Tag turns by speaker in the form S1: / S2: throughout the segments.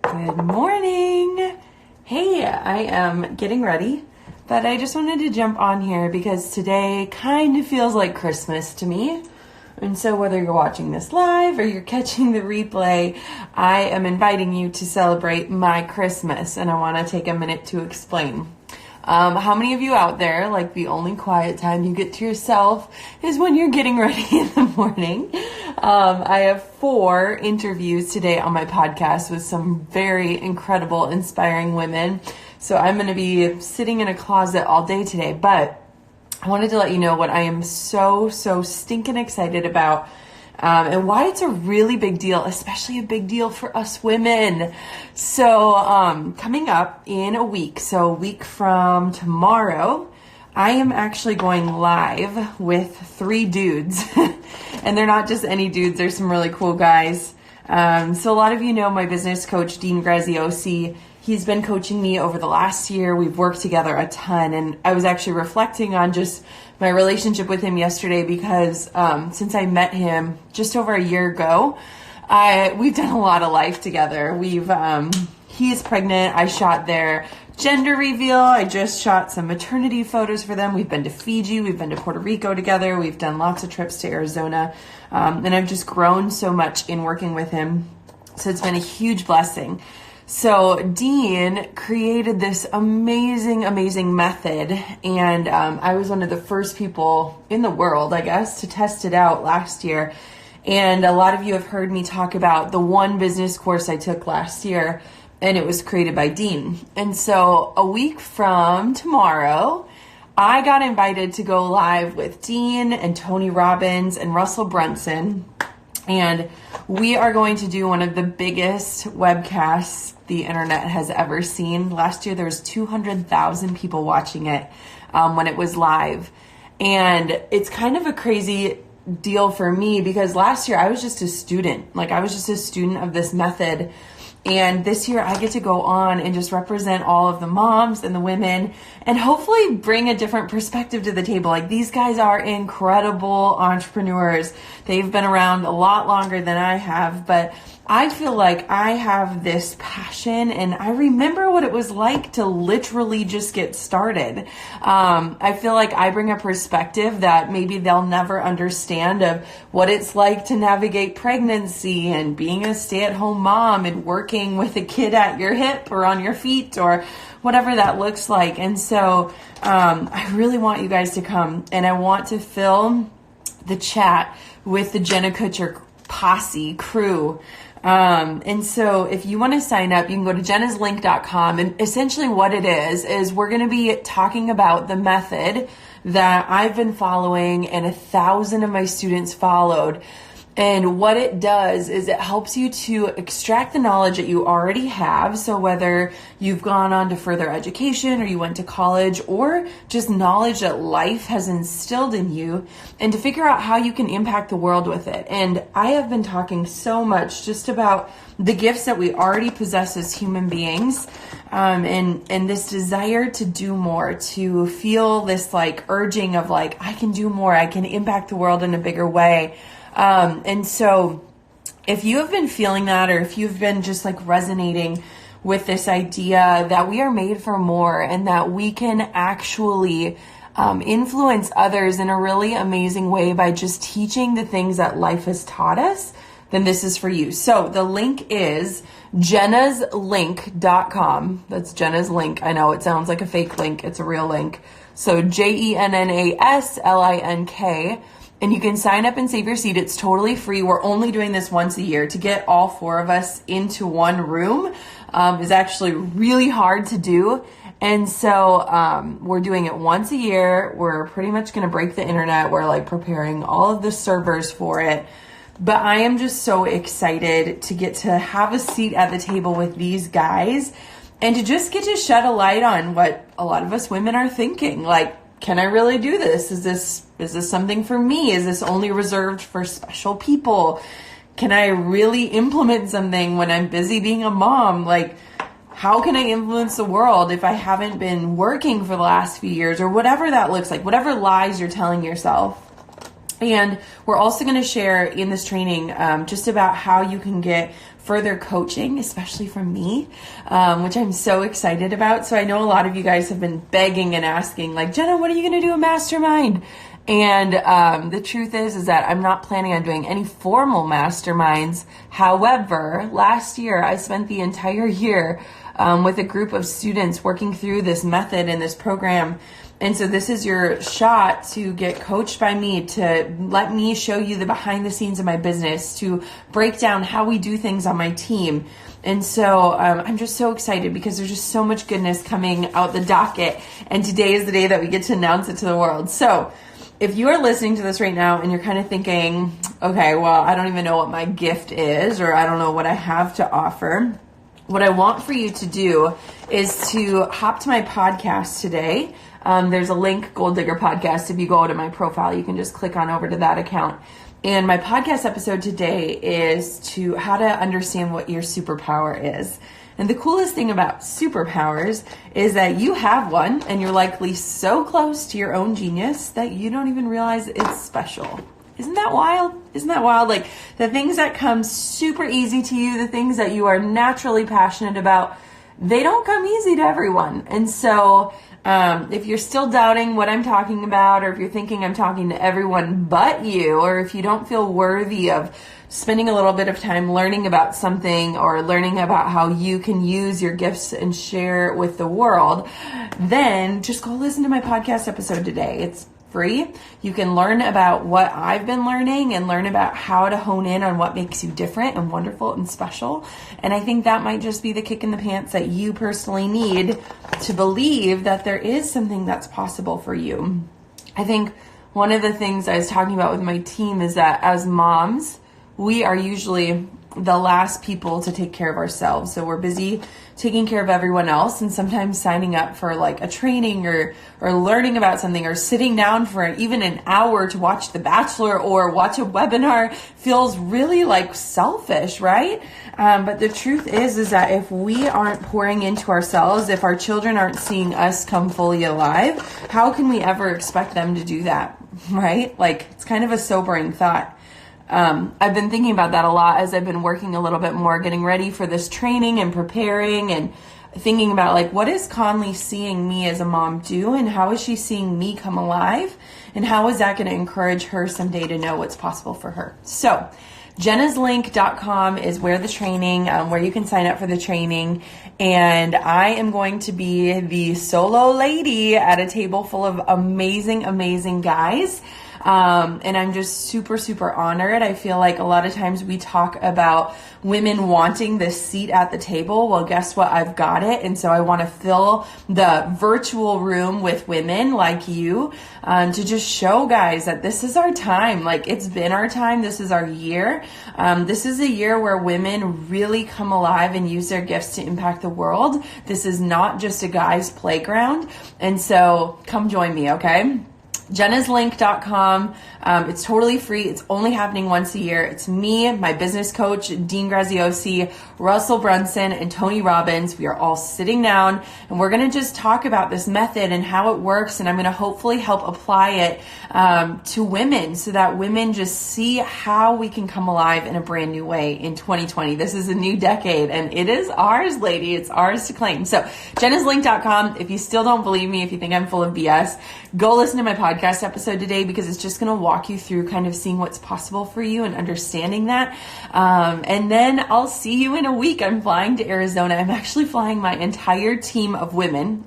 S1: Good morning. Hey, I am getting ready, but I just wanted to jump on here because today kind of feels like Christmas to me. And so whether you're watching this live or you're catching the replay, I am inviting you to celebrate my Christmas, and I want to take a minute to explain. How many of you out there, like the only quiet time you get to yourself is when you're getting ready in the morning? I have 4 interviews today on my podcast with some very incredible, inspiring women. So I'm going to be sitting in a closet all day today, but I wanted to let you know what I am so stinking excited about. And why it's a really big deal, especially a big deal for us women. So, coming up in a week from tomorrow, I am actually going live with 3 dudes. And they're not just any dudes, they're some really cool guys. So a lot of you know my business coach, Gracie OC. He's been coaching me over the last year. We've worked together a ton, and I was actually reflecting on just my relationship with him yesterday because since I met him just over a year ago, we've done a lot of life together. He's pregnant. I shot their gender reveal. I just shot some maternity photos for them. We've been to Fiji. We've been to Puerto Rico together. We've done lots of trips to Arizona. And I've just grown so much in working with him. So it's been a huge blessing. So Dean created this amazing method, and I was one of the first people in the world, I guess, to test it out last year. And a lot of you have heard me talk about the one business course I took last year, and it was created by Dean. And so a week from tomorrow, I got invited to go live with Dean and Tony Robbins and Russell Brunson. And we are going to do one of the biggest webcasts the internet has ever seen. Last year, there was 200,000 people watching it when it was live. And it's kind of a crazy deal for me because last year I was just a student. I was just a student of this method. And this year I get to go on and just represent all of the moms and the women and hopefully bring a different perspective to the table. These guys are incredible entrepreneurs. They've been around a lot longer than I have, but I feel like I have this passion and I remember what it was like to literally just get started. I feel like I bring a perspective that maybe they'll never understand of what it's like to navigate pregnancy and being a stay-at-home mom and working with a kid at your hip or on your feet or whatever that looks like. And so I really want you guys to come, and I want to fill the chat with the Jenna Kutcher posse crew. And so if you want to sign up, you can go to jennaslink.com, and essentially what it is we're going to be talking about the method that I've been following and 1,000 of my students followed. And what it does is it helps you to extract the knowledge that you already have. So whether you've gone on to further education or you went to college or just knowledge that life has instilled in you, and to figure out how you can impact the world with it. And I have been talking so much just about the gifts that we already possess as human beings, and this desire to do more, to feel this urging of I can do more, I can impact the world in a bigger way. And so if you have been feeling that, or if you've been just resonating with this idea that we are made for more and that we can actually influence others in a really amazing way by just teaching the things that life has taught us, then this is for you. So the link is jennaslink.com. That's Jenna's link. I know it sounds like a fake link. It's a real link. So JENNASLINK. And you can sign up and save your seat. It's totally free. We're only doing this once a year. To get all 4 of us into one room is actually really hard to do. And so we're doing it once a year. We're pretty much going to break the internet. We're preparing all of the servers for it. But I am just so excited to get to have a seat at the table with these guys and to just get to shed a light on what a lot of us women are thinking. Can I really do this? Is this something for me? Is this only reserved for special people? Can I really implement something when I'm busy being a mom? How can I influence the world if I haven't been working for the last few years, or whatever that looks like, whatever lies you're telling yourself? And we're also going to share in this training just about how you can get further coaching, especially from me, which I'm so excited about. So I know a lot of you guys have been begging and asking, like, Jenna, when are you going to do a mastermind? And the truth is that I'm not planning on doing any formal masterminds. However, last year I spent the entire year with a group of students working through this method and this program. And so this is your shot to get coached by me, to let me show you the behind the scenes of my business, to break down how we do things on my team. And so I'm just so excited because there's just so much goodness coming out the docket. And today is the day that we get to announce it to the world. So if you are listening to this right now and you're kind of thinking, okay, well, I don't even know what my gift is, or I don't know what I have to offer, what I want for you to do is to hop to my podcast today. There's a link, Gold Digger Podcast. If you go to my profile, you can just click on over to that account. And my podcast episode today is to how to understand what your superpower is. And the coolest thing about superpowers is that you have one, and you're likely so close to your own genius that you don't even realize it's special. Isn't that wild? Isn't that wild? Like, the things that come super easy to you, the things that you are naturally passionate about, they don't come easy to everyone. And so if you're still doubting what I'm talking about, or if you're thinking I'm talking to everyone but you, or if you don't feel worthy of spending a little bit of time learning about something, or learning about how you can use your gifts and share with the world, then just go listen to my podcast episode today. It's free. You can learn about what I've been learning and learn about how to hone in on what makes you different and wonderful and special. And I think that might just be the kick in the pants that you personally need to believe that there is something that's possible for you. I think one of the things I was talking about with my team is that as moms, we are usually the last people to take care of ourselves. So we're busy taking care of everyone else, and sometimes signing up for like a training or learning about something, or sitting down for even an hour to watch The Bachelor or watch a webinar feels really like selfish, right? But the truth is that if we aren't pouring into ourselves, if our children aren't seeing us come fully alive, how can we ever expect them to do that, right? Like, it's kind of a sobering thought. I've been thinking about that a lot as I've been working a little bit more, getting ready for this training and preparing, and thinking about, like, what is Conley seeing me as a mom do, and how is she seeing me come alive, and how is that going to encourage her someday to know what's possible for her? So jennaslink.com is where the training, where you can sign up for the training. And I am going to be the solo lady at a table full of amazing, amazing guys. And I'm just super, super honored. I feel like a lot of times we talk about women wanting this seat at the table. Well, guess what? I've got it. And so I want to fill the virtual room with women like you, to just show guys that this is our time. Like, it's been our time. This is our year. This is a year where women really come alive and use their gifts to impact the world. This is not just a guy's playground. And so come join me, okay? jennaslink.com. It's totally free. It's only happening once a year. It's me, my business coach, Gracie OC, Russell Brunson, and Tony Robbins. We are all sitting down, and we're going to just talk about this method and how it works. And I'm going to hopefully help apply it to women, so that women just see how we can come alive in a brand new way in 2020. This is a new decade, and it is ours, lady. It's ours to claim. So jennaslink.com. If you still don't believe me, if you think I'm full of BS, go listen to my podcast episode today, because it's just going to walk you through kind of seeing what's possible for you and understanding that. And then I'll see you in a week. I'm flying to Arizona. I'm actually flying my entire team of women,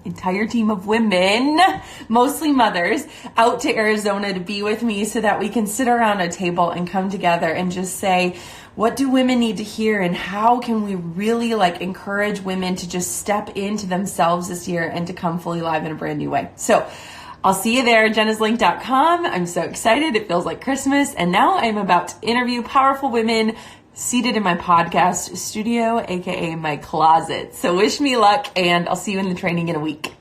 S1: mostly mothers, out to Arizona to be with me, so that we can sit around a table and come together and just say, what do women need to hear, and how can we really encourage women to just step into themselves this year and to come fully alive in a brand new way. So I'll see you there, jennaslink.com. I'm so excited. It feels like Christmas. And now I'm about to interview powerful women seated in my podcast studio, aka my closet. So wish me luck, and I'll see you in the training in a week.